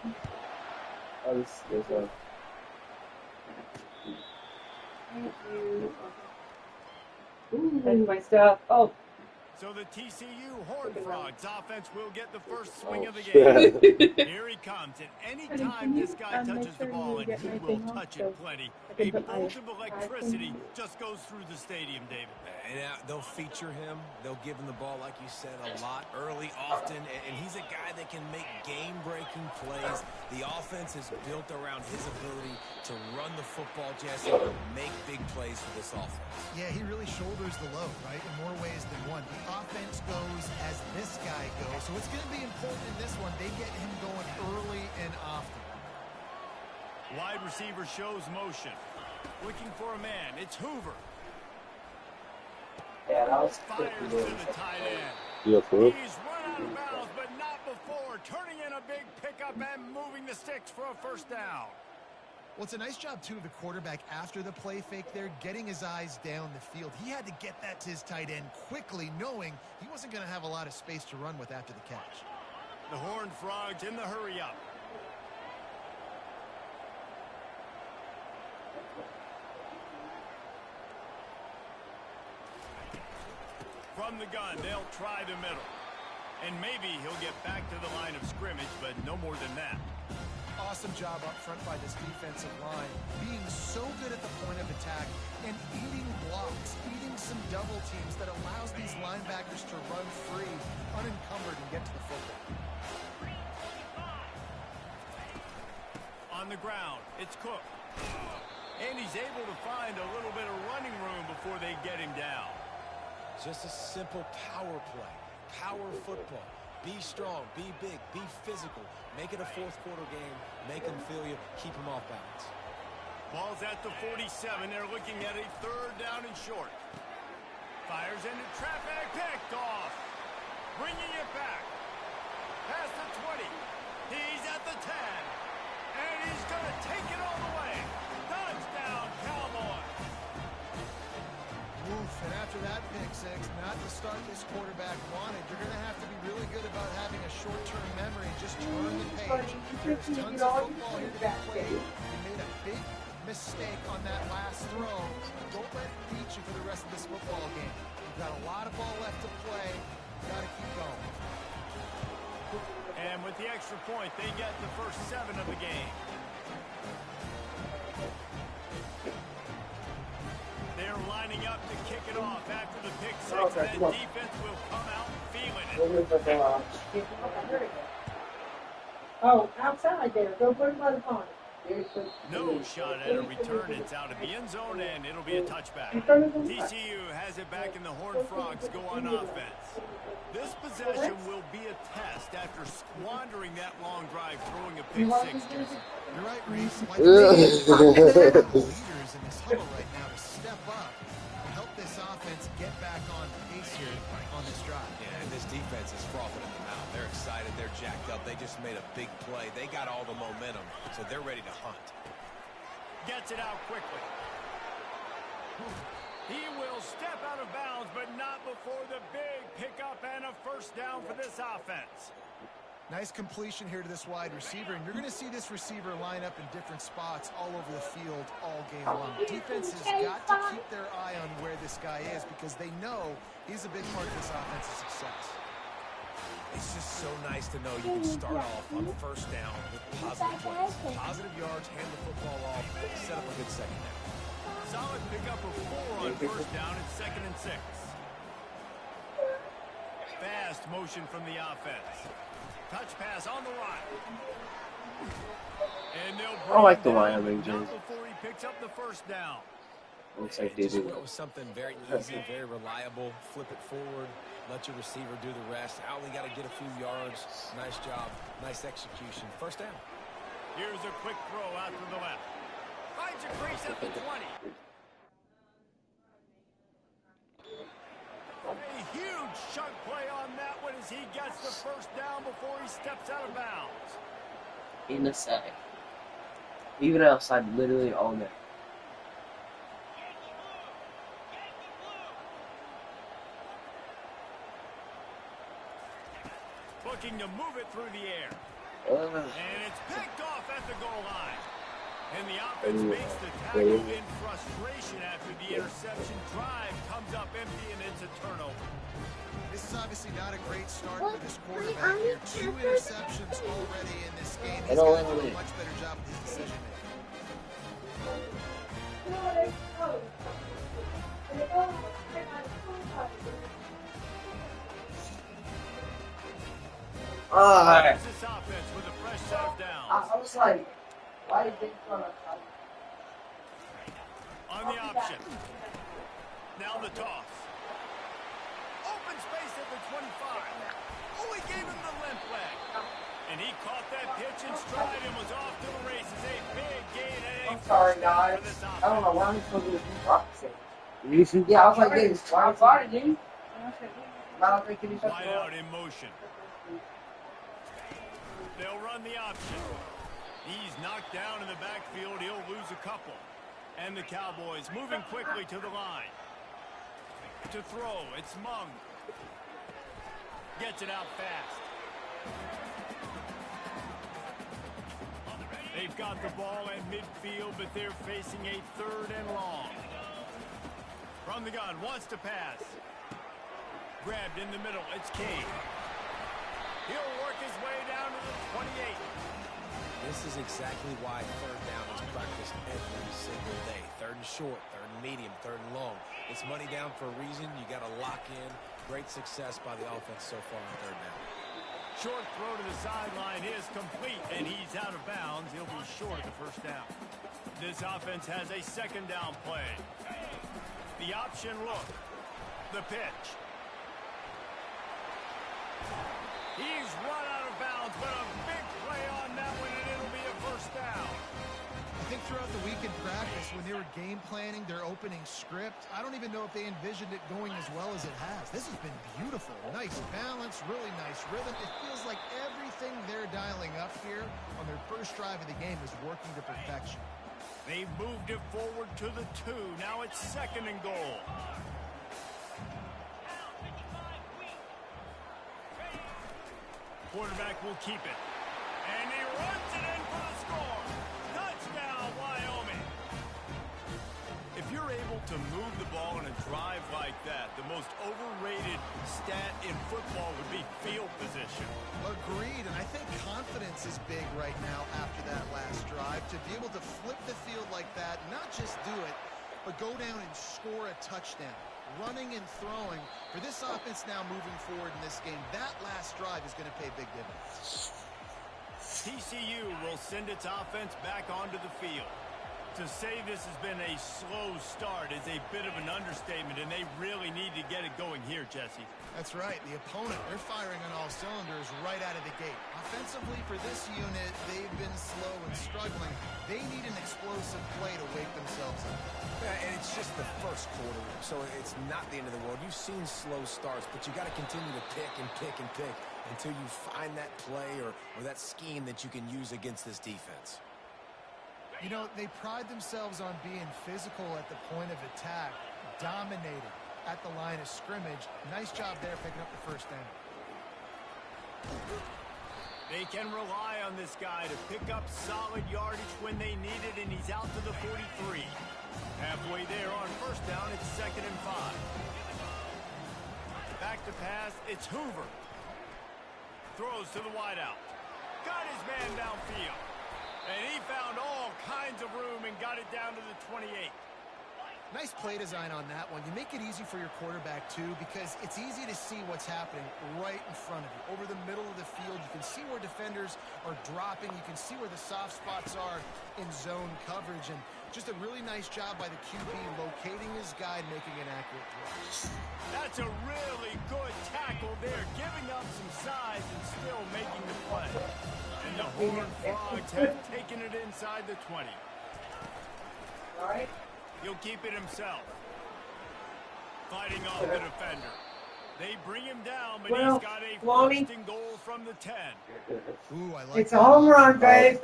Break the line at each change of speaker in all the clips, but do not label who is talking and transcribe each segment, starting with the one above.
Oh, this one.
Thank you. That's my stuff. Oh.
So the TCU Horned Frogs offense will get the first swing of the game. Here he comes, and anytime this guy touches the ball, and he will touch it plenty, a bolt of electricity just goes through the stadium, David.
And they'll feature him. They'll give him the ball, like you said, a lot, early, often, and he's a guy that can make game-breaking plays. The offense is built around his ability to run the football, Jesse, make big plays for this offense.
Yeah, he really shoulders the load, right, in more ways than one. The offense goes as this guy goes, so it's going to be important in this one. They get him going early and often.
Wide receiver shows motion. Looking for a man. It's Hoover.
Yeah, that was
Fires to the tight end.
He's
run out of bounds, but not before. Turning in a big pickup and moving the sticks for a first down.
Well, it's a nice job, too, of the quarterback after the play fake there, getting his eyes down the field. He had to get that to his tight end quickly, knowing he wasn't going to have a lot of space to run with after the catch.
The Horned Frogs in the hurry-up. From the gun, they'll try the middle. And maybe he'll get back to the line of scrimmage, but no more than that.
Awesome job up front by this defensive line, being so good at the point of attack and eating blocks, eating some double teams that allows these linebackers to run free, unencumbered, and get to the football.
On the ground, it's Cook. And he's able to find a little bit of running room before they get him down.
Just a simple power play, power football. Be strong, be big, be physical. Make it a fourth-quarter game. Make them feel you. Keep them off balance.
Ball's at the 47. They're looking at a third down and short. Fires into traffic. Picked off. Bringing it back. Past the 20. He's at the 10. And he's going to take it all the way. Touchdown, Cowboys.
Oof, and after that pick six, not the start this quarterback wanted. You're going to have to be really good about having a short-term memory. Just turn the page. There's tons of football here to be played. You made a big mistake on that last throw. Don't let it beat you for the rest of this football game. You've got a lot of ball left to play. You've got to keep going.
And with the extra point, they get the first 7 of the game. They're lining up to kick it off after the pick six. That defense will come out feeling it.
Oh, outside there. Go put it by the pond.
No shot at a return. It's out of the end zone, and it'll be a touchback. TCU has it back, and the Horned Frogs go on offense. This possession will be a test after squandering that long drive, throwing a pick six.
You're right, Reese. Like leaders in this huddle right now to step up and help this offense get back on pace here on this drive.
Yeah, and this defense is frothing at the mouth. They're excited. They're jacked up. They just made a big play. They got all the momentum, so they're ready to hunt.
Gets it out quickly. He will step out of bounds, but not before the big pickup and a first down for this offense.
Nice completion here to this wide receiver, and you're going to see this receiver line up in different spots all over the field all game long. Defense has got to keep their eye on where this guy is because they know he's a big part of this offensive success.
It's just so nice to know you can start off on first down with positive plays. Positive yards, hand the football off, set up a good second down.
Solid pickup of 4 on first down and 2nd and 6. Fast motion from the offense. Touch pass on the right. And they'll
I like the Wyoming jersey.
before he picks up the first down.
Looks like they
Just
do.
went with something very easy, very reliable. Flip it forward. Let your receiver do the rest. Only got to get a few yards. Nice job. Nice execution. First down.
Here's a quick throw out to the left. Finds a crease at the 20. A huge chunk play on that one as he gets the first down before he steps out of bounds.
In the sack. Even outside, literally all day.
Looking to move it through the air. And it's picked off at the goal line. And the offense makes the tackle in frustration after the interception. Drive comes up empty, and it's a turnover.
This is obviously not a great start for this quarterback here. 2 interceptions already in this game. He's got to do a much better job with his decision making.
There's this offense with a fresh set of downs.
I was like, why did they throw it?
On the option. Now the toss. Open space at the 25. Oh, he gave him the limp leg. And he caught that pitch in stride and was off to the races. A big gain and
I'm sorry, guys. I don't know why I'm supposed to do boxing. Yeah, I was like this. Why sorry, dude? I don't think he's
wide out in motion. They'll run the option. He's knocked down in the backfield. He'll lose a couple. And the Cowboys moving quickly to the line. To throw, it's Mung. Gets it out fast. They've got the ball at midfield, but they're facing a 3rd and long. From the gun, wants to pass. Grabbed in the middle, it's King. He'll work his way down to the 28.
This is exactly why 3rd down is practiced every single day. 3rd and short, 3rd and medium, 3rd and long. It's money down for a reason. You got to lock in. Great success by the offense so far on 3rd down.
Short throw to the sideline is complete, and he's out of bounds. He'll be short of the 1st down. This offense has a 2nd down play. The option look. The pitch. He's run out of bounds, but a big play on that one, and it'll be a 1st down.
I think throughout the week in practice, when they were game planning their opening script, I don't even know if they envisioned it going as well as it has. This has been beautiful. Nice balance, really nice rhythm. It feels like everything they're dialing up here on their 1st drive of the game is working to perfection.
They've moved it forward to the 2. Now it's 2nd and goal. Quarterback will keep it. And he runs it in for the score. Touchdown, Wyoming. If you're able to move the ball in a drive like that, the most overrated stat in football would be field position.
Agreed, and I think confidence is big right now after that last drive. To be able to flip the field like that, not just do it, but go down and score a touchdown. Running and throwing. For this offense now moving forward in this game, that last drive is going to pay big dividends.
TCU will send its offense back onto the field. To say this has been a slow start is a bit of an understatement, and they really need to get it going here, Jesse.
That's right. The opponent, they're firing on all cylinders right out of the gate. Offensively, for this unit, they've been slow and struggling. They need an explosive play to wake themselves up.
Yeah, and it's just the 1st quarter, so it's not the end of the world. You've seen slow starts, but you got to continue to pick and pick and pick until you find that play or that scheme that you can use against this defense.
You know, they pride themselves on being physical at the point of attack, dominating at the line of scrimmage. Nice job there picking up the 1st down.
They can rely on this guy to pick up solid yardage when they need it, and he's out to the 43. Halfway there on 1st down, it's 2nd and 5. Back to pass, it's Hoover. Throws to the wideout. Got his man downfield. And he found all kinds of room and got it down to the 28.
Nice play design on that one. You make it easy for your quarterback, too, because it's easy to see what's happening right in front of you. Over the middle of the field, you can see where defenders are dropping. You can see where the soft spots are in zone coverage. And just a really nice job by the QB locating his guy and making an accurate throw.
That's a really good tackle there, giving up some size and still making the play. And the Horned Frogs have taken it inside the 20.
All right.
He'll keep it himself. Fighting off the defender. They bring him down, but he's got a 1st and goal from the 10.
Ooh, I like
It's a home run, babe.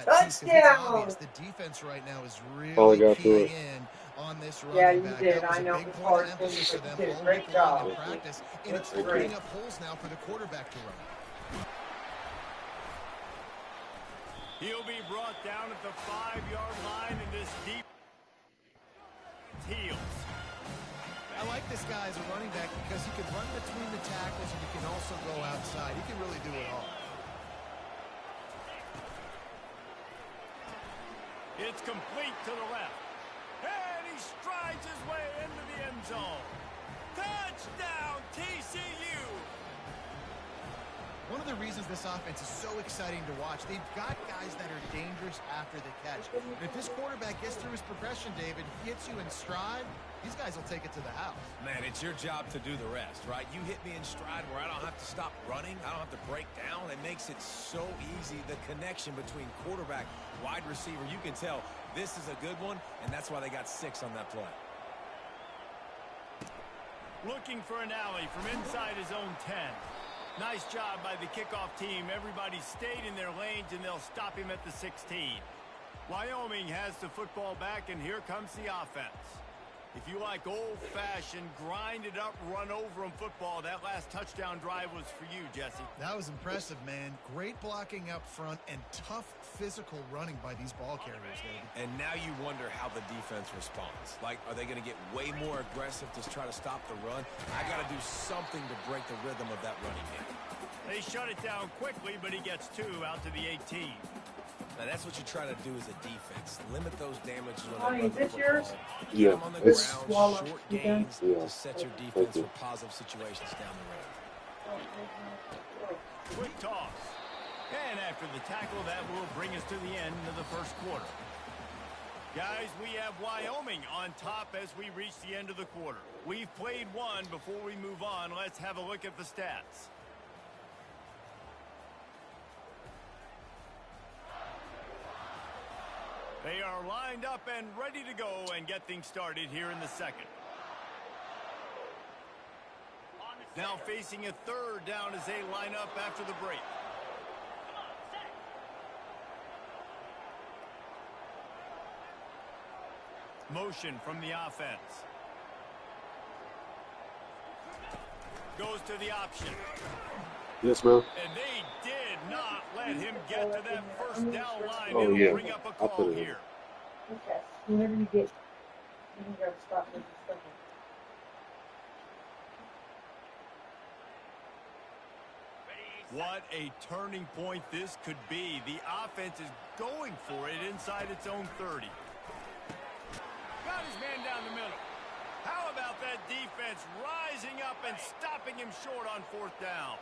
Touchdown! The defense right now is really keying in on this running
Yeah, you
back.
did.
That was
I
a
know.
big point of emphasis for them
You did a
all
great
week long
job.
in practice, and it's opening up holes now for the quarterback to run.
He'll be brought down at the 5-yard line in this deep heels.
I like this guy as a running back because he can run between the tackles and he can also go outside. He can really do it all.
It's complete to the left. And he strides his way into the end zone. Touchdown, TCU!
One of the reasons this offense is so exciting to watch, they've got guys that are dangerous after the catch. And if this quarterback gets through his progression, David, hits you in stride, these guys will take it to the house.
Man, it's your job to do the rest, right? You hit me in stride where I don't have to stop running. I don't have to break down. It makes it so easy. The connection between quarterback, wide receiver, you can tell this is a good one, and that's why they got 6 on that play.
Looking for an alley from inside his own 10. Nice job by the kickoff team. Everybody stayed in their lanes, and they'll stop him at the 16. Wyoming has the football back, and here comes the offense. If you like old-fashioned, grind-it-up, run-over-'em football, that last touchdown drive was for you, Jesse.
That was impressive, man. Great blocking up front and tough physical running by these ball carriers, David.
And now you wonder how the defense responds. Like, are they going to get way more aggressive to try to stop the run? I got to do something to break the rhythm of that running game.
They shut it down quickly, but he gets 2 out to the 18.
Now, that's what you try to do as a defense. Limit those damages when
Honey,
they run
is
the
this yours?
football.
Yeah,
Get them on the
it's
ground, short gains to set your defense
Thank you.
for positive situations down the road.
Quick toss. And after the tackle, that will bring us to the end of the first quarter. Guys, we have Wyoming on top as we reach the end of the quarter. We've played one. Before we move on, let's have a look at the stats. They are lined up and ready to go and get things started here in the second. Now facing a 3rd down as they line up after the break. Motion from the offense. Goes to the option.
Yes, ma'am.
And they did not let him get to that first down line.
Oh,
It'll
yeah.
bring up a
I'll
call
put it in.
here.
Okay. Whenever you get, you can grab a spot with the stuff.
What a turning point this could be. The offense is going for it inside its own 30. Got his man down the middle. How about that defense rising up and stopping him short on 4th down?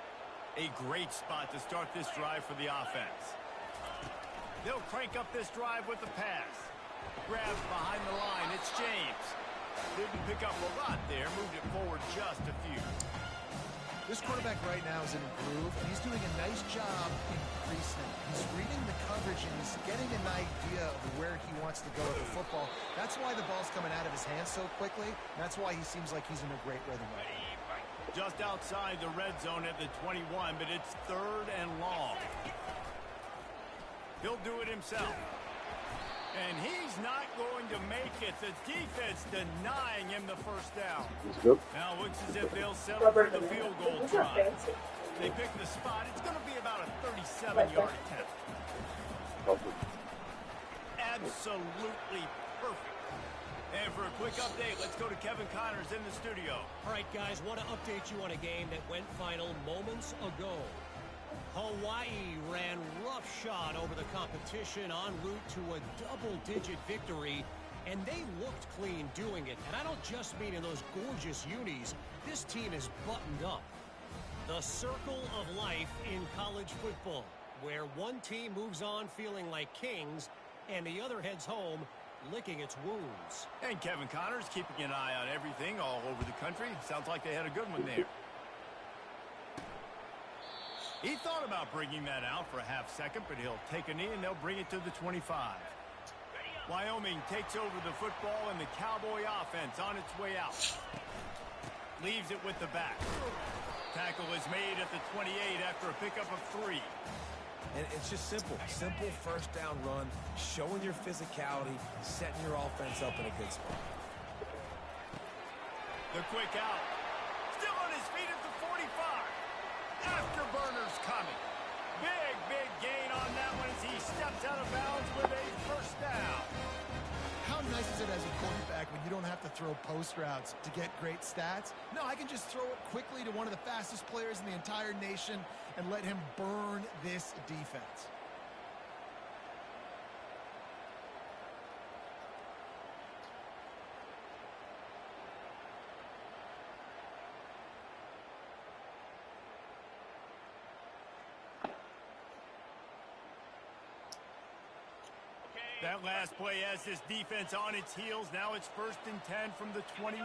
A great spot to start this drive for the offense. They'll crank up this drive with the pass. Grabs behind the line. It's James. Didn't pick up a lot there. Moved it forward just a few.
This quarterback right now is in a groove, and he's doing a nice job increasing. He's reading the coverage, and he's getting an idea of where he wants to go with the football. That's why the ball's coming out of his hands so quickly. That's why he seems like he's in a great rhythm right now.
Just outside the red zone at the 21, but it's 3rd and long. He'll do it himself. And he's not going to make it. The defense denying him the first down. Now it looks as if they'll settle for the field goal try. They pick the spot. It's going to be about a 37-yard attempt. Absolutely perfect. And for a quick update, let's go to Kevin Connors in the studio.
All right, guys, want to update you on a game that went final moments ago. Hawaii ran roughshod over the competition en route to a double-digit victory, and they looked clean doing it. And I don't just mean in those gorgeous unis. This team is buttoned up. The circle of life in college football, where one team moves on feeling like kings, and the other heads home licking its wounds.
And Kevin Connors keeping an eye on everything all over the country. Sounds like they had a good one there. He thought about bringing that out for a half second, but he'll take a knee and they'll bring it to the 25. Wyoming takes over the football and the Cowboy offense on its way out. Leaves it with the back. Tackle is made at the 28 after a pickup of 3.
And it's just simple. Simple first down run, showing your physicality, setting your offense up in a good spot.
The quick out. Still on his feet at the 45. Afterburners coming. Big gain on that one as he steps gets out of bounds with a first down.
How nice is it as a quarterback when you don't have to throw post routes to get great stats? No, I can just throw it quickly to one of the fastest players in the entire nation and let him burn this defense.
That last play has this defense on its heels. Now it's 1st and 10 from the 21.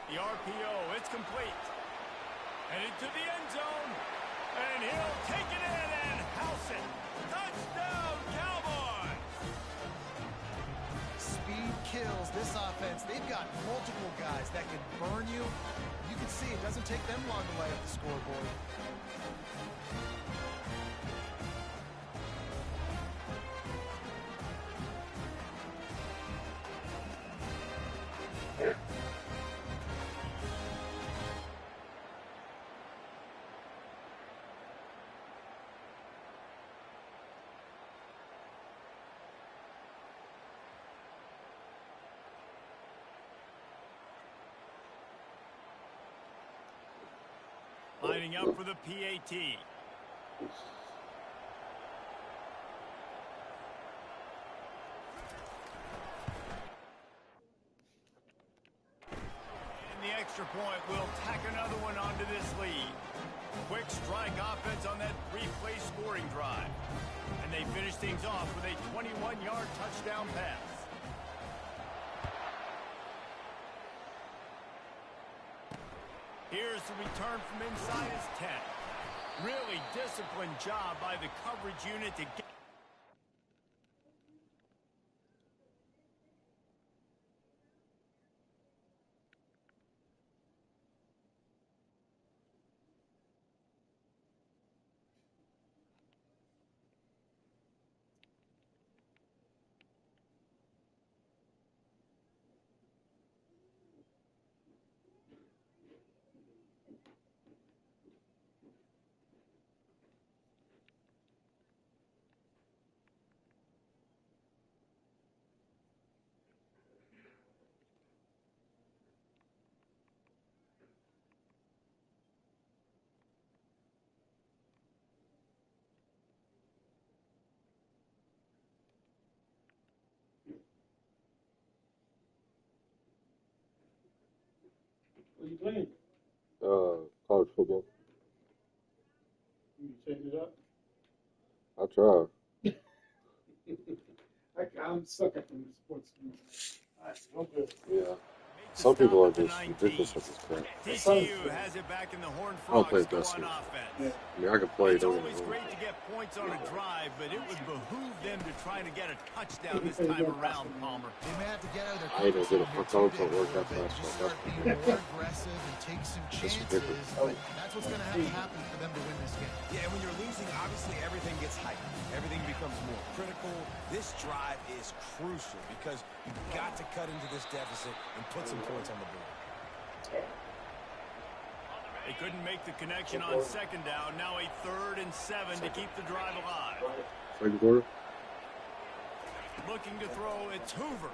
The RPO, it's complete. Headed to the end zone. And he'll take it in and house it. Touchdown, Cowboys!
Speed kills this offense. They've got multiple guys that can burn you. You can see it doesn't take them long to lay up the scoreboard.
Lining up for the PAT. And the extra point will tack another one onto this lead. Quick strike offense on that 3-play scoring drive. And they finish things off with a 21-yard touchdown pass. Here's the return from inside his 10. Really disciplined job by the coverage unit to get.
What are you playing? College football.
You change it up?
I try.
I'm stuck up in the sports team. I'm good.
Yeah. Some people are just ridiculous at this crap.
TCU has it back in the Horned
I'll play
Frogs go
best
on
here.
offense.
I mean, I can play.
It's
Don't get
always
me wrong.
great to get points on a drive, but it would behoove them to try to get a touchdown this time around, Palmer.
They may have to get out of their
I ain't gonna get a
comfort
fuck
zone
don't
here
work that
today,
fast.
just start being more aggressive and take some chances.
ridiculous.
But that's what's going to have to happen for them to win this game.
Yeah, and when you're losing, obviously everything gets heightened. Everything becomes more critical. This drive is crucial because you've got to cut into this deficit and put some points on the board.
They couldn't make the connection on 2nd down. Now a 3rd and 7 to keep the drive alive.
Second quarter.
Looking to throw, it's Hoover.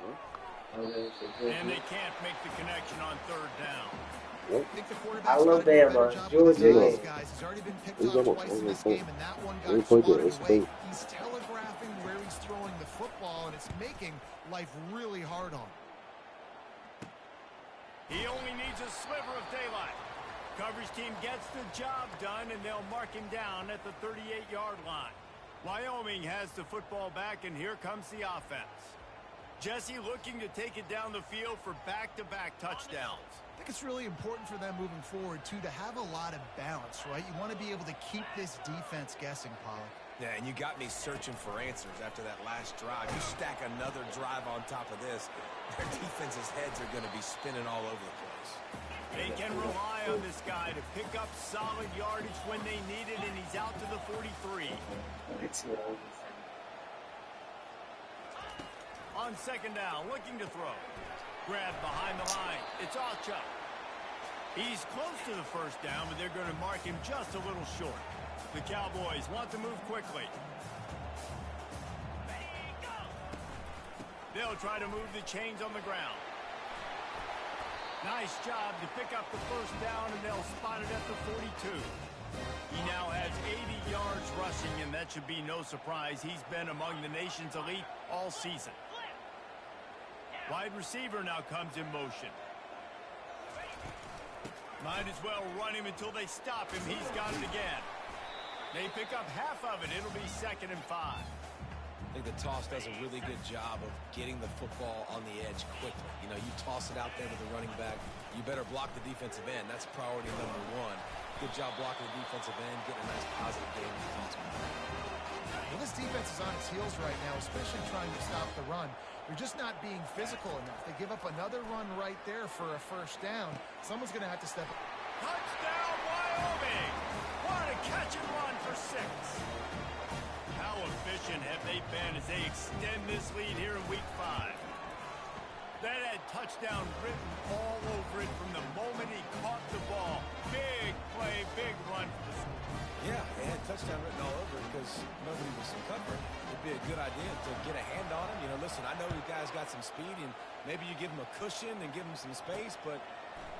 Oh,
And they can't make the connection on 3rd down.
What?
I think the quarterback's
Alabama,
gotta do a better job with his
Georgia.
eyes, guys. He's already been picked
He's
off
almost
twice in this
over.
game, and that one
Let me
got
play
swatted
this.
away. He's telegraphing where he's throwing the football, and it's making life really hard on him.
He only needs a sliver of daylight. Coverage team gets the job done, and they'll mark him down at the 38-yard line. Wyoming has the football back, and here comes the offense. Jesse looking to take it down the field for back-to-back touchdowns.
I think it's really important for them moving forward, too, to have a lot of balance, right? You want to be able to keep this defense guessing, Pollock.
Yeah, and you got me searching for answers after that last drive. You stack another drive on top of this, their defense's heads are going to be spinning all over the place.
They can rely on this guy to pick up solid yardage when they need it, and he's out to the 43. On 2nd down, looking to throw. Grab behind the line. It's Archer. He's close to the first down, but they're going to mark him just a little short. The Cowboys want to move quickly. They'll try to move the chains on the ground. Nice job to pick up the first down, and they'll spot it at the 42. He now has 80 yards rushing, and that should be no surprise. He's been among the nation's elite all season. Wide receiver now comes in motion. Might as well run him until they stop him. He's got it again. They pick up half of it. It'll be 2nd and 5.
I think the toss does a really good job of getting the football on the edge quickly. You know, you toss it out there to the running back, you better block the defensive end. That's priority number one. Good job blocking the defensive end, getting a nice positive game with the toss.
Well, this defense is on its heels right now, especially trying to stop the run. They're just not being physical enough. They give up another run right there for a first down. Someone's going to have to step up.
Touchdown, Wyoming! What a catch and run for 6. How efficient have they been as they extend this lead here in Week 5? That had touchdown written all over it from the moment he caught the ball. Big play, big run for the school.
Yeah, they had touchdown written all over it because nobody was covering. It'd be a good idea to get a hand on him. You know, listen, I know you guys got some speed, and maybe you give him a cushion and give him some space, but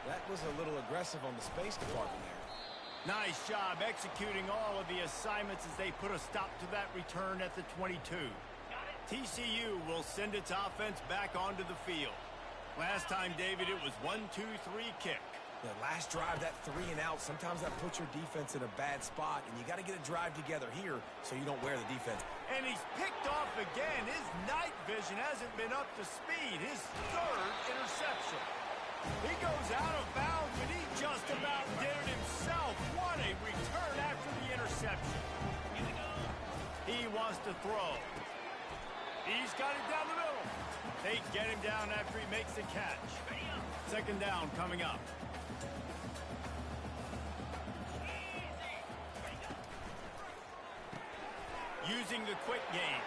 that was a little aggressive on the space department there.
Nice job executing all of the assignments as they put a stop to that return at the 22. TCU will send its offense back onto the field. Last time, David, it was 1-2-3 kick.
The last drive, that 3 and out, sometimes that puts your defense in a bad spot, and you got to get a drive together here so you don't wear the defense.
And he's picked off again. His night vision hasn't been up to speed. His 3rd interception. He goes out of bounds, but he just about did it himself. What a return after the interception. He wants to throw. He's got it down the middle. They get him down after he makes the catch. 2nd down coming up. Using the quick game.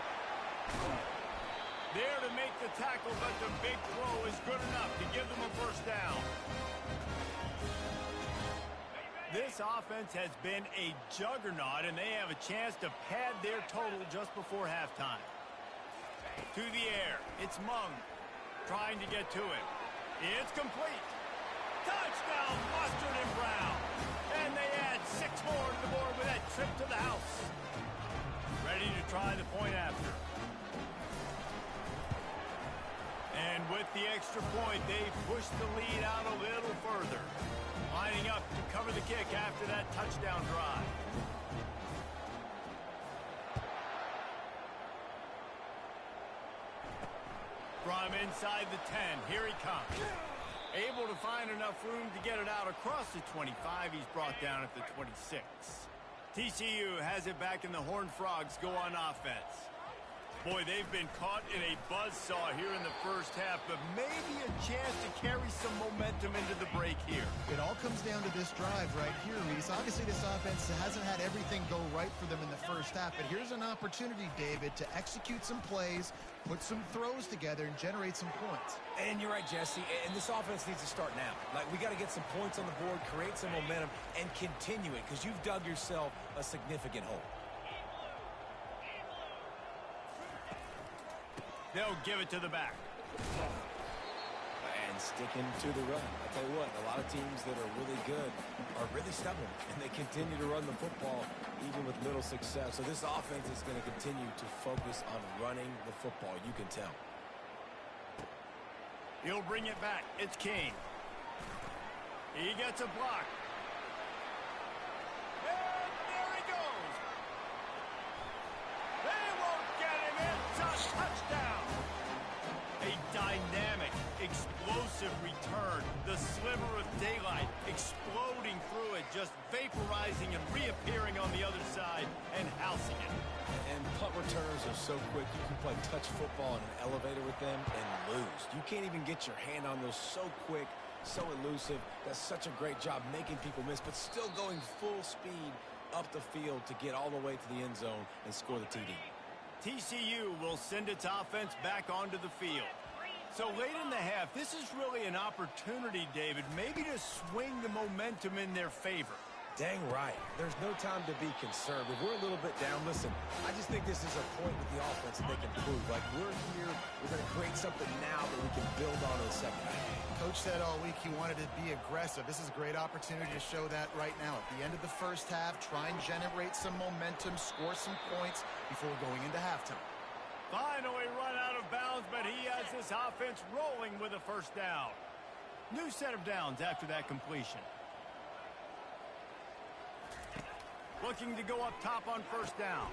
There to make the tackle, but the big throw is good enough to give them a first down. This offense has been a juggernaut, and they have a chance to pad their total just before halftime. To the air. It's Mung trying to get to it. It's complete. Touchdown, Mustard and Brown. And they add 6 more to the board with that trip to the house. Ready to try the point after. And with the extra point, they push the lead out a little further. Lining up to cover the kick after that touchdown drive. From inside the 10, here he comes. Able to find enough room to get it out across the 25. He's brought down at the 26. TCU has it back, and the Horned Frogs go on offense. Boy, they've been caught in a buzzsaw here in the first half, but maybe a chance to carry some momentum into the break here.
It all comes down to this drive right here, Reese. Obviously, this offense hasn't had everything go right for them in the first half, but here's an opportunity, David, to execute some plays, put some throws together, and generate some points.
And you're right, Jesse, and this offense needs to start now. Like, we got to get some points on the board, create some momentum, and continue it, because you've dug yourself a significant hole.
They'll give it to the back.
And sticking to the run. I tell you what, a lot of teams that are really good are really stubborn, and they continue to run the football even with little success. So this offense is going to continue to focus on running the football, you can tell.
He'll bring it back. It's King. He gets a block. And there he goes. They won't get him. It's a touchdown. A dynamic, explosive return. The sliver of daylight exploding through it, just vaporizing and reappearing on the other side and housing it.
And punt returners are so quick. You can play touch football in an elevator with them and lose. You can't even get your hand on those so quick, so elusive. Does such a great job making people miss, but still going full speed up the field to get all the way to the end zone and score the TD.
TCU will send its offense back onto the field. So late in the half, this is really an opportunity, David, maybe to swing the momentum in their favor.
Dang right. There's no time to be concerned. If we're a little bit down, listen, I just think this is a point with the offense that they can prove. Like, we're here, we're going to create something now that we can build on in the second half.
Coach said all week he wanted to be aggressive. This is a great opportunity to show that right now. At the end of the first half, try and generate some momentum, score some points before going into halftime.
Finally run out of bounds, but he has this offense rolling with a first down. New set of downs after that completion. Looking to go up top on first down.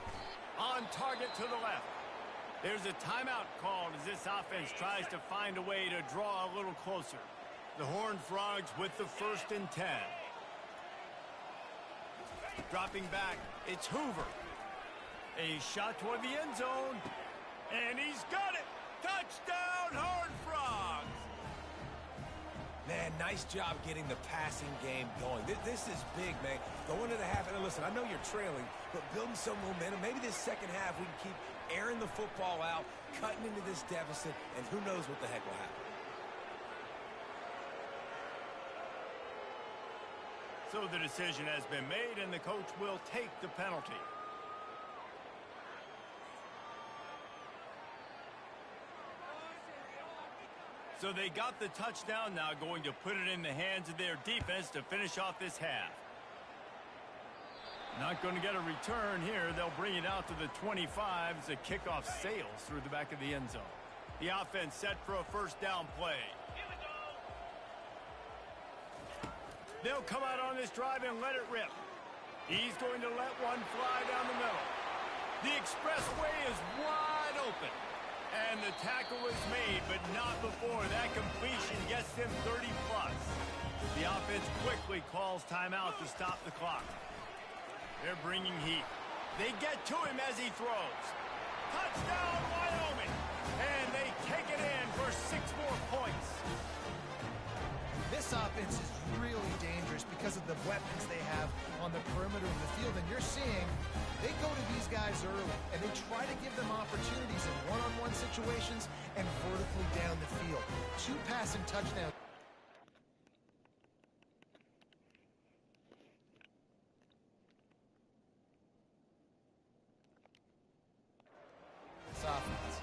On target to the left. There's a timeout called as this offense tries to find a way to draw a little closer. The Horned Frogs with the 1st and 10. Dropping back, it's Hoover. A shot toward the end zone. And he's got it! Touchdown, Horned Frogs!
Man, nice job getting the passing game going. This is big, man. Going into the half, and listen, I know you're trailing, but building some momentum. Maybe this second half we can keep airing the football out, cutting into this deficit, and who knows what the heck will happen.
So the decision has been made, and the coach will take the penalty. So they got the touchdown, now going to put it in the hands of their defense to finish off this half. Not going to get a return here. They'll bring it out to the 25 as the kickoff sails through the back of the end zone. The offense set for a first down play. They'll come out on this drive and let it rip. He's going to let one fly down the middle. The expressway is wide open. And the tackle is made, but not before that completion gets them 30-plus. The offense quickly calls timeout to stop the clock. They're bringing heat. They get to him as he throws. Touchdown, Wyoming! And they take it in for 6 more points.
This offense is really dangerous because of the weapons they have on the perimeter of the field. And you're seeing they go to these guys early, and they try to give them opportunities in one-on-one situations and vertically down the field. 2 passing touchdowns. This offense.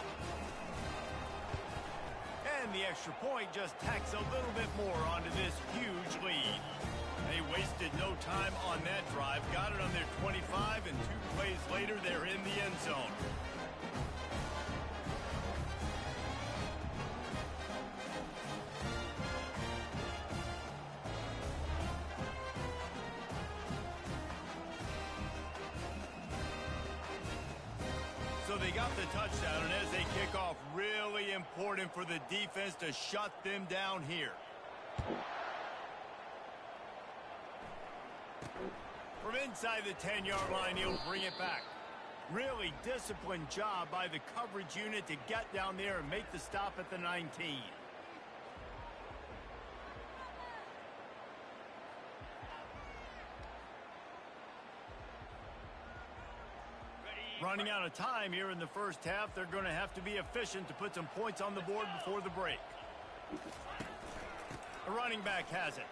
And the extra point just tacks a little bit more onto this huge lead. They wasted no time on that drive. Got it on their 25, and 2 plays later, they're in the end zone. So they got the touchdown, and as they kick off, really important for the defense to shut them down here. From inside the 10-yard line, he'll bring it back. Really disciplined job by the coverage unit to get down there and make the stop at the 19. Running out of time here in the first half. They're going to have to be efficient to put some points on the board before the break. The running back has it.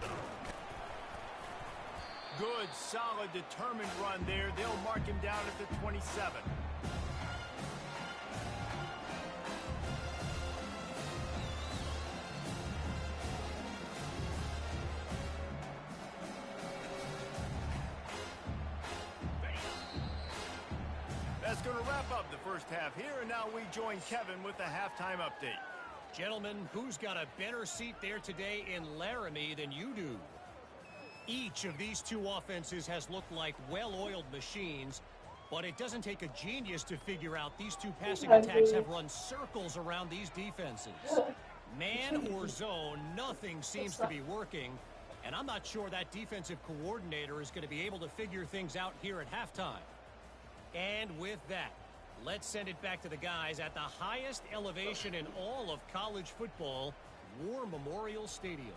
Good, solid, determined run there. They'll mark him down at the 27. That's going to wrap up the first half here, and now we join Kevin with the halftime update.
Gentlemen, who's got a better seat there today in Laramie than you do? Each of these 2 offenses has looked like well-oiled machines, but it doesn't take a genius to figure out these 2 passing attacks have run circles around these defenses. Man or zone, nothing seems to be working, and I'm not sure that defensive coordinator is going to be able to figure things out here at halftime. And with that, let's send it back to the guys at the highest elevation in all of college football, War Memorial Stadium.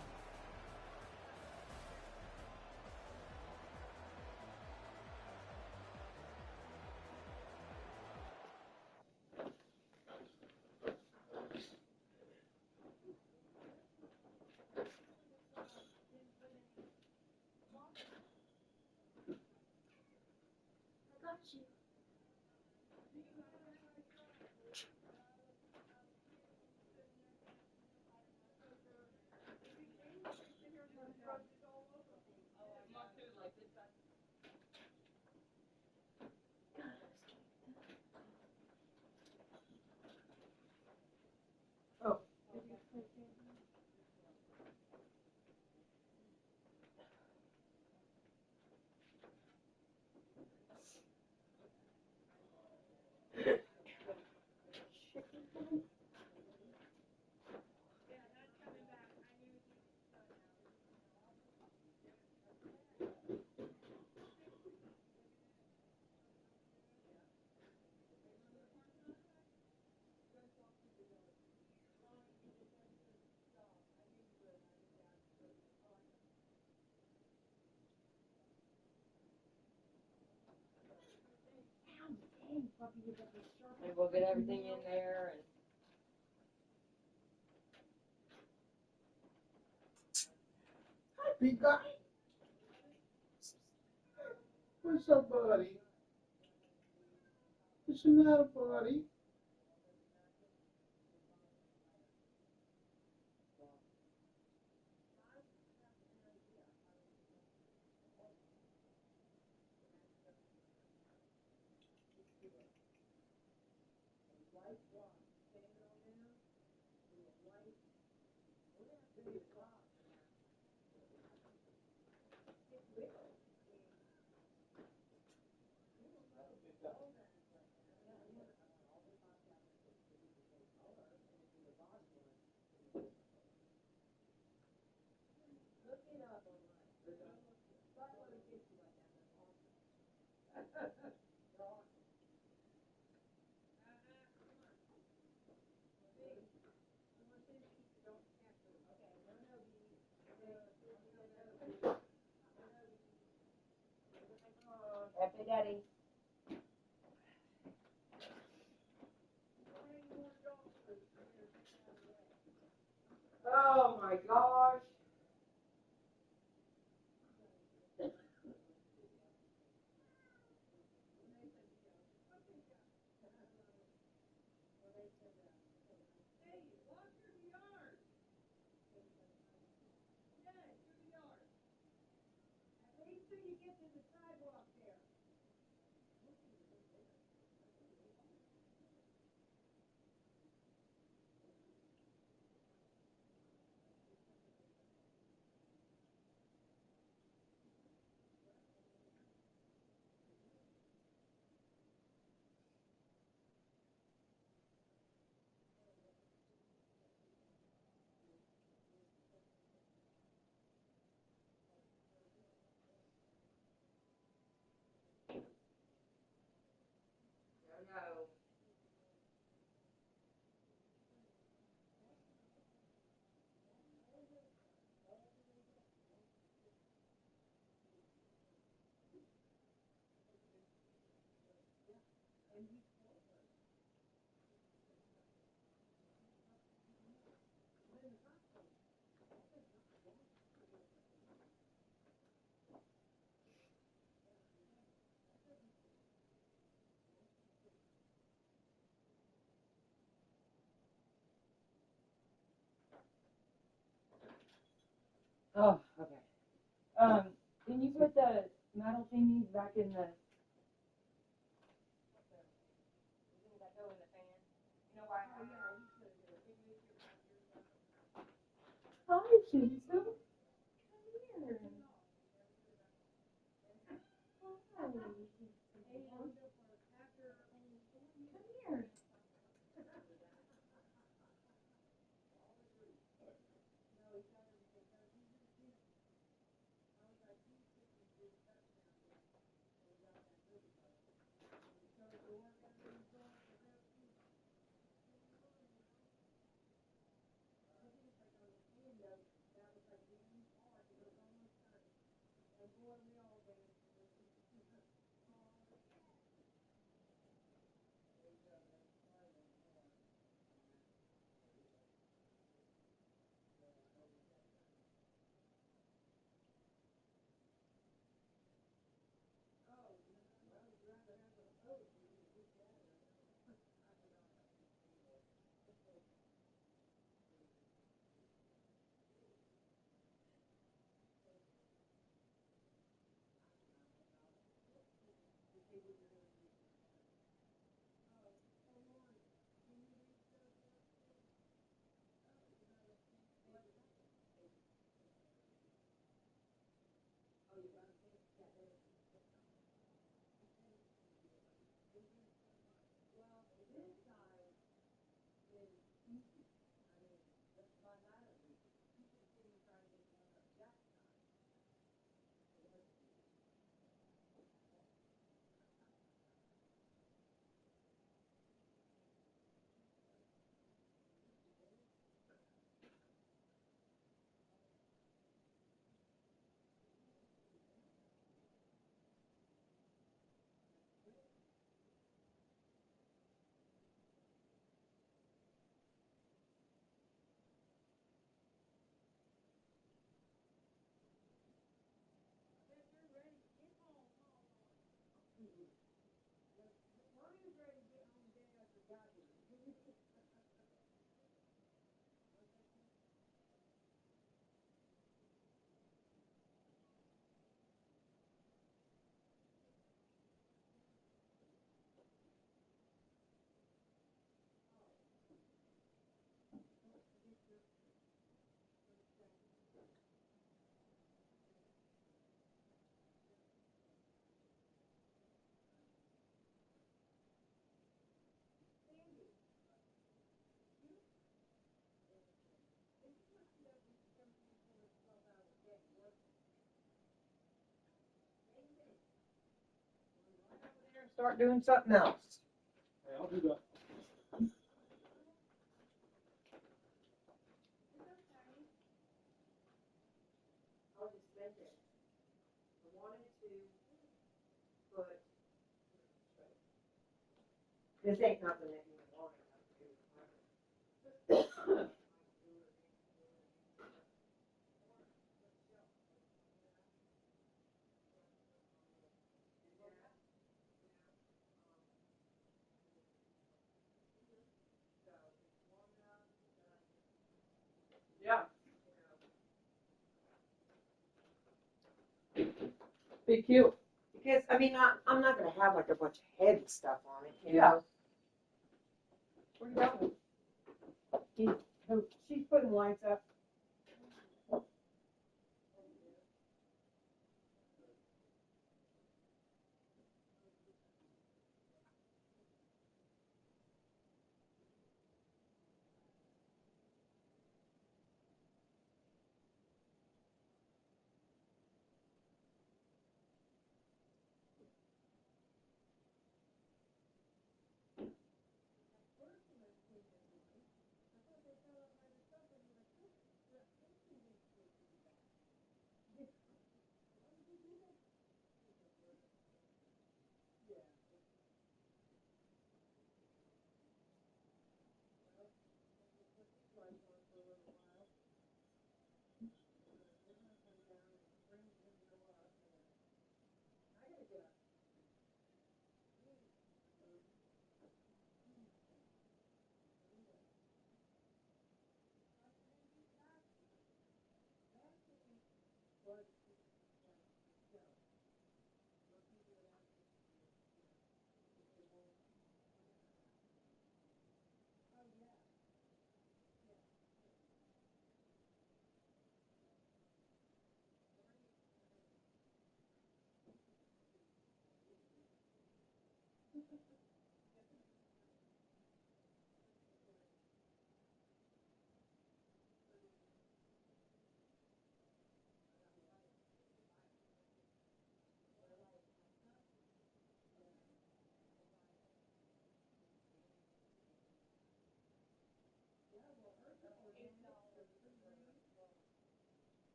Maybe we'll get everything in there and.
Hi, big guy. What's up, buddy? What's the matter, buddy?
Happy Daddy. Oh my gosh. No. Oh, okay. Can you put the metal thingies back in the that go in the fan? You know why? Hi, Jason. Come here. Hi. Come here. start doing something else.
Hey, I'll do that.
I'll just make it. I wanted to put. This ain't nothing that you want to do. Yeah. Be cute. Because, I mean, I'm not going to have like a bunch of heavy stuff on it, you know? Where you going? She's putting lights up.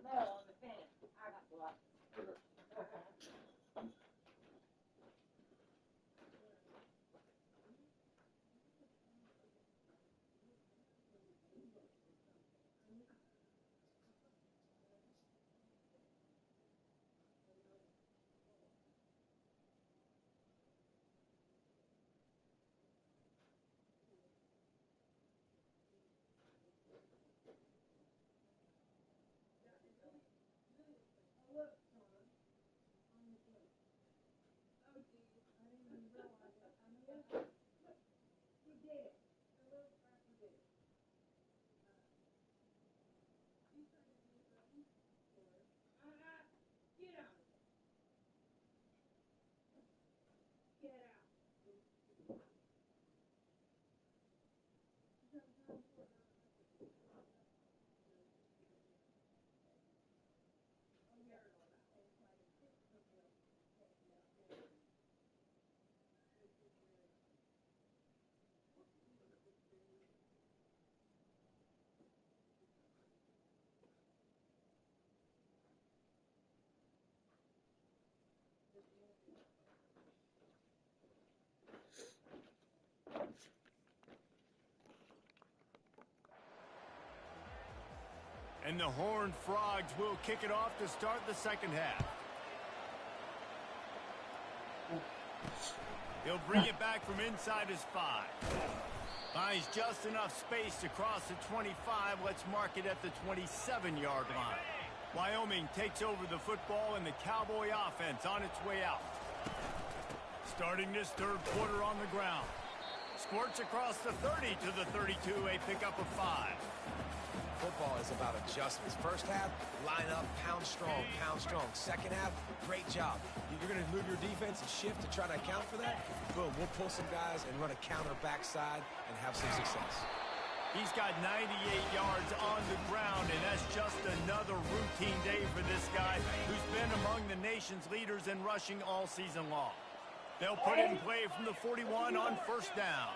No, on the fan. I got lots.
And the Horned Frogs will kick it off to start the second half. He'll bring it back from inside his 5. Finds just enough space to cross the 25. Let's mark it at the 27-yard line. Wyoming takes over the football and the Cowboy offense on its way out. Starting this third quarter on the ground. Squirts across the 30 to the 32, a pickup of 5.
Football is about adjustments. First half, line up, pound strong, pound strong. Second half, great job. You're going to move your defense and shift to try to account for that? Boom, we'll pull some guys and run a counter backside and have some success.
He's got 98 yards on the ground, and that's just another routine day for this guy who's been among the nation's leaders in rushing all season long. They'll put it in play from the 41 on first down.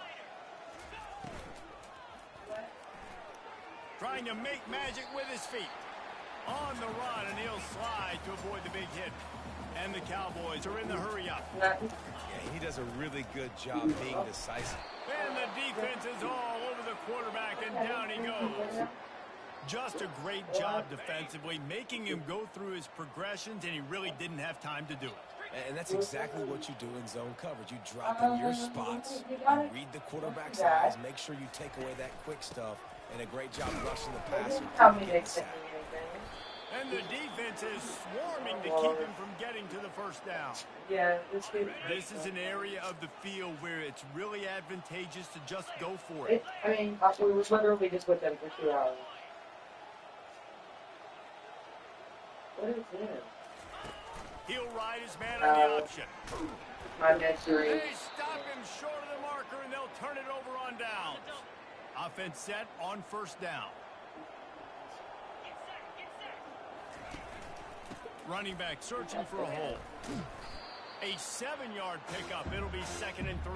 Trying to make magic with his feet. On the run, and he'll slide to avoid the big hit. And the Cowboys are in the hurry up.
Yeah, he does a really good job being decisive.
And the defense is all over the quarterback, and down he goes. Just a great job defensively, making him go through his progressions, and he really didn't have time to do it.
And that's exactly what you do in zone coverage. You drop in your spots, you read the quarterback's eyes, make sure you take away that quick stuff, and a great job rushing the passer.
And the defense is swarming to keep him from getting to the first down.
Yeah,
This is an area of the field where it's really advantageous to just go for it.
I mean, we were literally just with them for 2 hours. What is this?
He'll ride his man on the option.
My mystery.
They stop him short of the marker, and they'll turn it over on downs. Offense set on first down. Running back searching for a hole. A 7-yard pickup. It'll be 2nd and 3.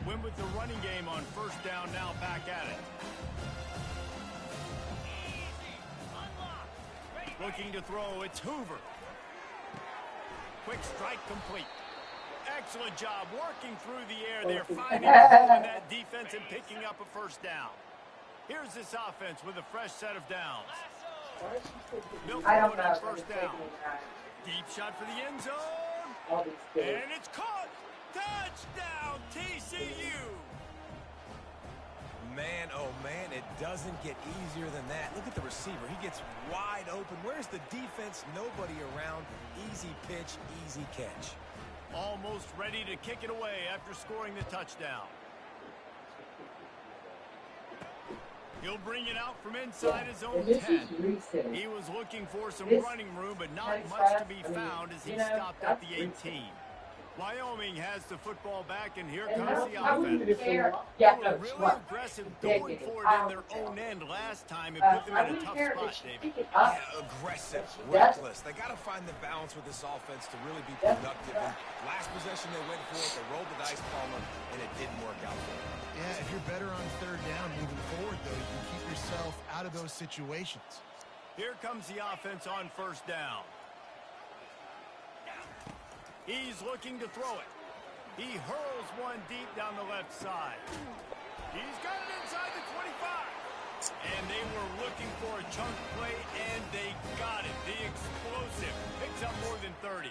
Win with the running game on first down, now back at it. Looking to throw, it's Hoover. Quick strike complete. Excellent job working through the air there, finding that defense and picking up a first down. Here's this offense with a fresh set of downs. Built
I don't
on
know.
first down. Deep shot for the end zone. And it's caught. Touchdown, TCU.
Man, oh man, it doesn't get easier than that. Look at the receiver. He gets wide open. Where's the defense? Nobody around. Easy pitch, easy catch.
Almost ready to kick it away after scoring the touchdown. He'll bring it out from inside his own 10. He was looking for some running room, but not much to be found as he stopped at the 18. Wyoming has the football back, and here comes the offense. They were really aggressive going for it in their own end last time and put them in a tough spot, David.
Yeah, aggressive, reckless. They got to find the balance with this offense to really be productive. And last possession they went for it, they rolled the dice, Palmer, and it didn't work out for them.
Yeah, if you're better on third down moving forward, though, you can keep yourself out of those situations.
Here comes the offense on first down. He's looking to throw it. He hurls one deep down the left side. He's got it inside the 25. And they were looking for a chunk play, and they got it. The explosive picks up more than 30.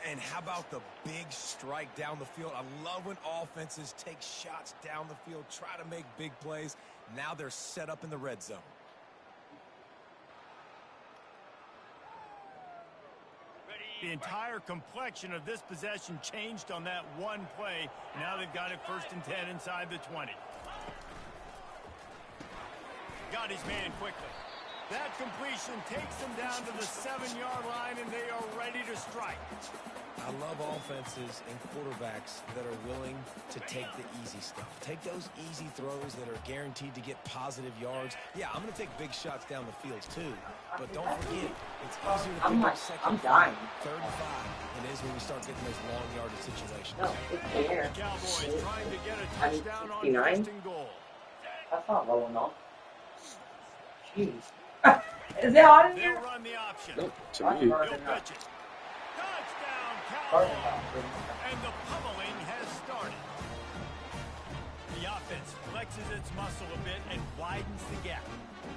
And how about the big strike down the field? I love when offenses take shots down the field, try to make big plays. Now they're set up in the red zone.
The entire complexion of this possession changed on that one play. Now they've got it 1st and 10 inside the 20. Got his man quickly. That completion takes them down to the 7-yard line, and they are ready to strike.
I love offenses and quarterbacks that are willing to take the easy stuff. Take those easy throws that are guaranteed to get positive yards. Yeah, I'm going to take big shots down the field too. But don't forget, it's easier to pick up second, third and 5 than it is when we start getting those long yardage situations.
The Cowboys trying to get a touchdown on 1st and goal.
That's not low enough. Jeez. Is it on in
They'll
here?
run the option.
No, to me.
He'll pitch it. Touchdown, Cowboys. And the pummeling has started. The offense flexes its muscle a bit and widens the gap.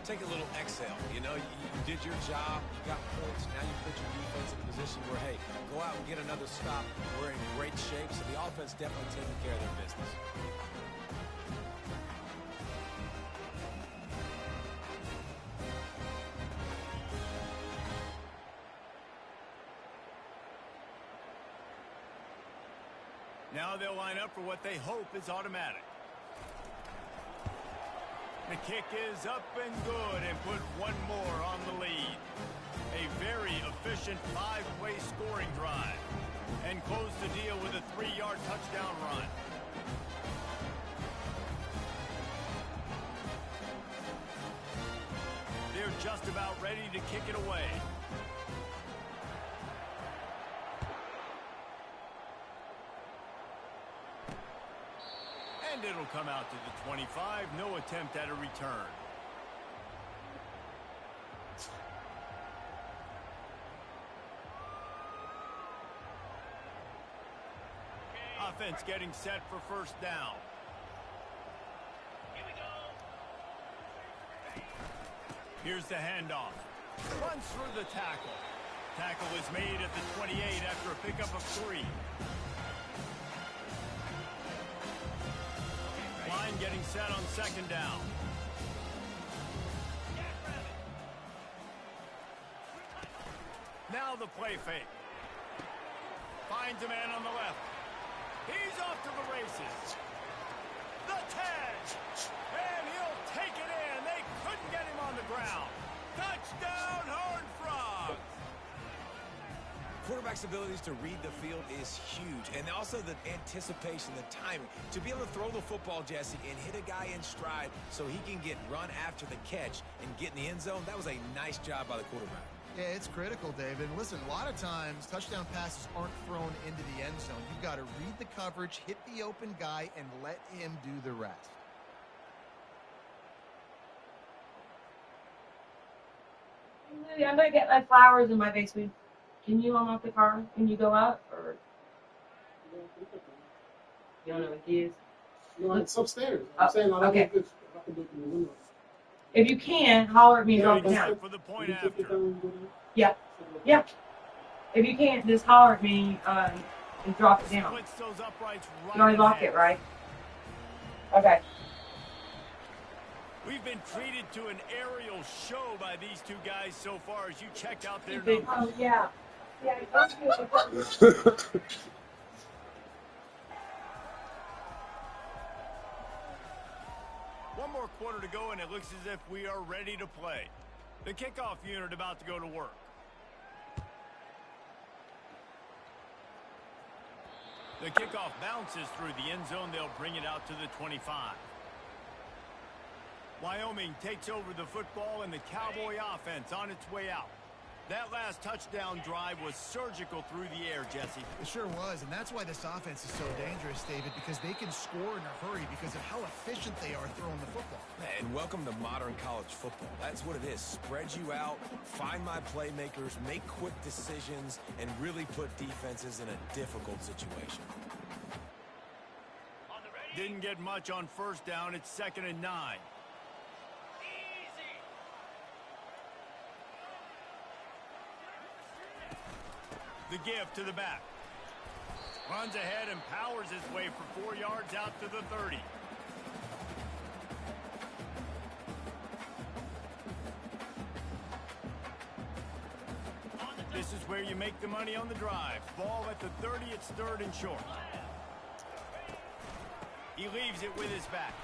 Take a little exhale. You know, you did your job. You got points. Now you put your defense in a position where, hey, go out and get another stop. We're in great shape, so the offense definitely taking care of their business.
Now they'll line up for what they hope is automatic. The kick is up and good and put one more on the lead. A very efficient 5-play scoring drive. And close the deal with a 3-yard touchdown run. They're just about ready to kick it away. And it'll come out to the 25. No attempt at a return. Offense getting set for first down. Here we go. Here's the handoff. Runs through the tackle. Tackle is made at the 28 after a pickup of 3. Line getting set on second down. Now the play fake. Finds a man on the left. He's off to the races. The 10. And he'll take it in. They couldn't get him on the ground. Touchdown, Horned Frogs.
Quarterback's abilities to read the field is huge. And also the anticipation, the timing. To be able to throw the football, Jesse, and hit a guy in stride so he can get run after the catch and get in the end zone, that was a nice job by the quarterback.
Yeah, it's critical, David. And listen, a lot of times touchdown passes aren't thrown into the end zone. You've got to read the coverage, hit the open guy, and let him do the rest.
I'm going to get my flowers in my basement. Can you unlock the car? Can you go up? Or you don't know what he is?
No, it's upstairs. I'm saying I don't know if it's I can look in the window.
If you can, holler at me and drop it
Getting
down.
set for the point after.
Yeah. Yeah. If you can't, just holler at me and drop it down.
Splits those uprights right
You already
in
lock
half.
it, right? Okay.
We've been treated to an aerial show by these two guys so far as you checked out their numbers.
Oh, yeah. Yeah,
One more quarter to go, and it looks as if we are ready to play. The kickoff unit about to go to work. The kickoff bounces through the end zone. They'll bring it out to the 25. Wyoming takes over the football, and the Cowboy offense on its way out. That last touchdown drive was surgical through the air, Jesse.
It sure was, and that's why this offense is so dangerous, David, because they can score in a hurry because of how efficient they are throwing the football.
And welcome to modern college football. That's what it is. Spread you out, find my playmakers, make quick decisions, and really put defenses in a difficult situation.
Didn't get much on first down. It's 2nd and 9. The give to the back. Runs ahead and powers his way for 4 yards out to the 30. This is where you make the money on the drive. Ball at the 30, it's 3rd and short. He leaves it with his back.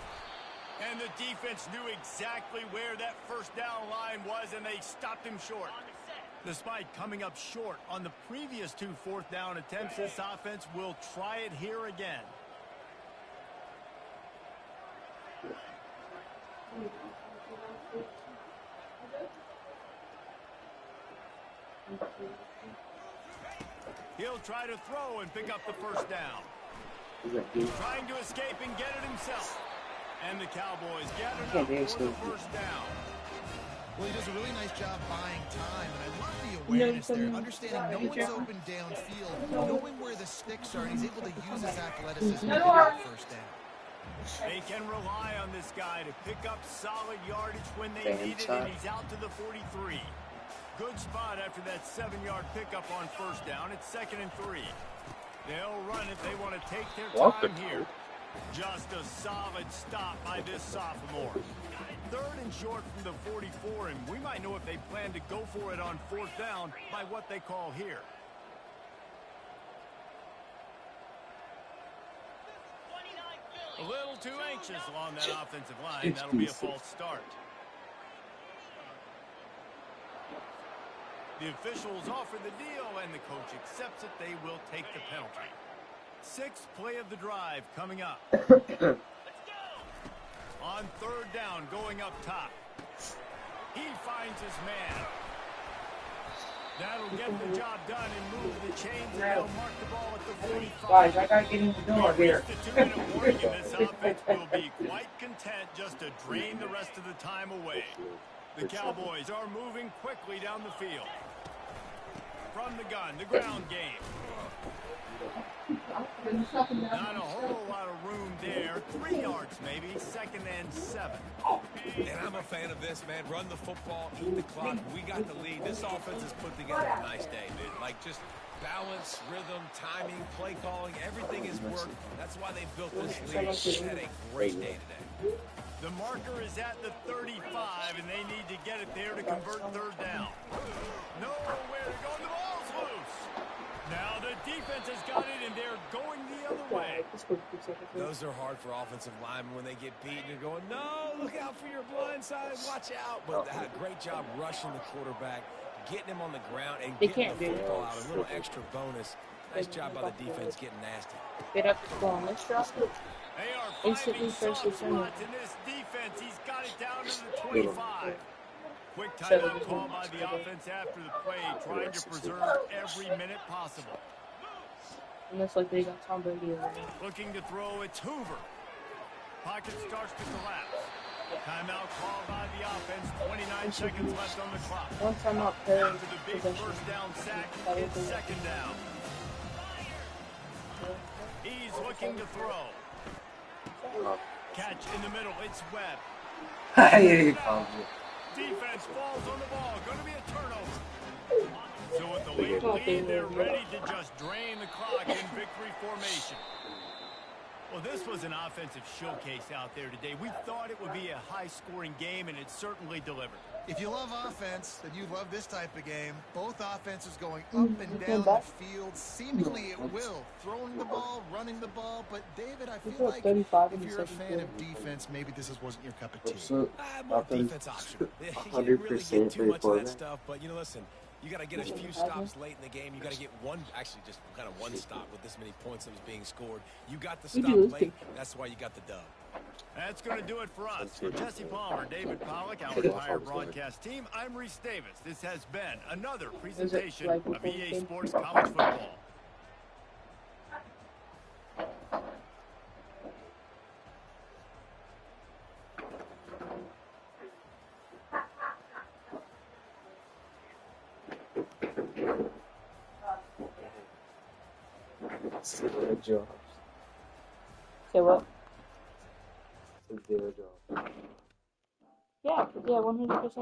And the defense knew exactly where that first down line was, and they stopped him short. Despite coming up short on the previous 2 4th down attempts, this offense will try it here again. He'll try to throw and pick up the first down. Trying to escape and get it himself. And the Cowboys get enough for the first down.
Well, he does a really nice job buying time, and I love the awareness there, understanding no one's open downfield, knowing where the sticks are, and he's able to use his athleticism to get that first down.
They can rely on this guy to pick up solid yardage when they need it, and he's out to the 43. Good spot after that 7-yard pickup on first down. It's 2nd and 3. They'll run if they want to take their time here. Just a solid stop by this sophomore. 3rd and short from the 44, and we might know if they plan to go for it on 4th down by what they call here. A little too anxious along that offensive line. That'll be a false start. The officials offer the deal, and the coach accepts it. They will take the penalty. Sixth play of the drive coming up. On third down, going up top. He finds his man. That'll get the job done and move the chains, and they'll mark the ball at the 45.
Guys, I gotta get in the door here.
The 2-minute warning, and this offense will be quite content just to drain the rest of the time away. The Cowboys are moving quickly down the field. From the gun, the ground game. Not a whole lot of room there. 3 yards maybe, 2nd and 7.
And I'm a fan of this, man. Run the football, eat the clock. We got the lead. This offense has put together a nice day, dude. Like, just balance, rhythm, timing, play calling, everything is worked. That's why they built this lead. They had a great day today.
The marker is at the 35, and they need to get it there to convert third down. Nowhere to go, and the ball's loose. Now the defense has got it, and they're going the other way.
Those are hard for offensive linemen when they get beat. You're going, no, look out for your blind side, watch out. But they had a great job rushing the quarterback, getting him on the ground, and getting the football out. A little extra bonus. Nice job by the defense getting nasty.
Get up the ball. Let's drop it.
They are
Instantly
finding
first
soft
return.
spots in this defense. He's got it down to the 25. Quick timeout call by the offense after the play, trying to preserve every minute possible.
Unless like they got Tom Brady over there.
Looking to throw, it's Hoover. Pocket starts to collapse. Timeout call by the offense. 29 seconds left on the clock.
One timeout per
After the big
possession.
first down sack, it's 2nd down. He's looking to throw. Catch in the middle, it's Webb. Defense falls on the ball. Going to be a turnover. So with the late lead, they're ready to just drain the clock in victory formation. Well, this was an offensive showcase out there today. We thought it would be a high-scoring game, and it certainly delivered.
If you love offense, then you love this type of game. Both offenses going up and down the field. Seemingly it will. Throwing the ball, running the ball. But, David, I feel like if you're a fan of defense, maybe this wasn't your cup of tea.
More defense option. You didn't really get too much of that stuff. But, you know, listen, you got to get a few stops late in the game. You got to get one, actually just kind of one stop with this many points that was being scored. You got the stop late. That's why you got the dub.
That's going to do it for us. For Jesse Palmer, David Pollack, our entire broadcast team, I'm Reese Davis. This has been another presentation of EA Sports College Football.
Zero jobs.
Say what?
Zero jobs.
Yeah, 100%.